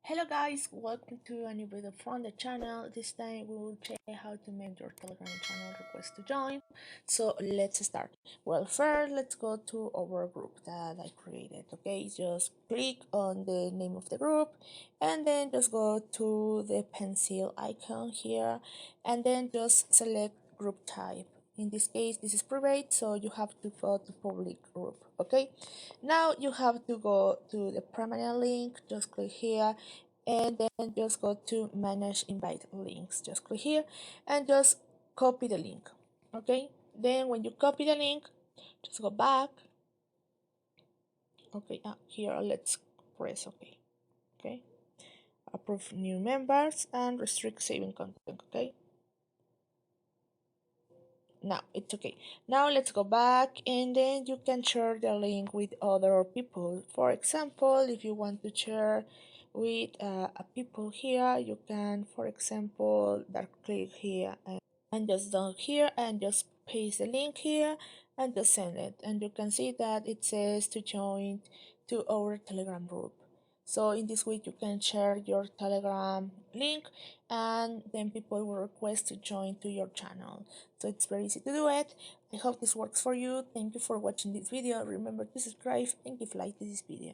Hello guys, welcome to a new video from the channel. This time we will check how to make your Telegram channel request to join. So let's start. Well, first let's go to our group that I created. Okay, just click on the name of the group and then just go to the pencil icon here and then just select group type. In this case, this is private, so you have to go to public group. Okay, now you have to go to the permanent link, just click here and then just go to manage invite links. Just click here and just copy the link. Okay, then when you copy the link, just go back. Okay, here let's press OK. Okay, approve new members and restrict saving content. Okay, now it's okay. Now let's go back and then you can share the link with other people. For example, if you want to share with a people here, you can, for example, double click here and just down here and just paste the link here and just send it, and you can see that it says to join to our Telegram group. So in this way you can share your Telegram link and then people will request to join to your channel. So it's very easy to do it. I hope this works for you. Thank you for watching this video. Remember to subscribe and give like to this video.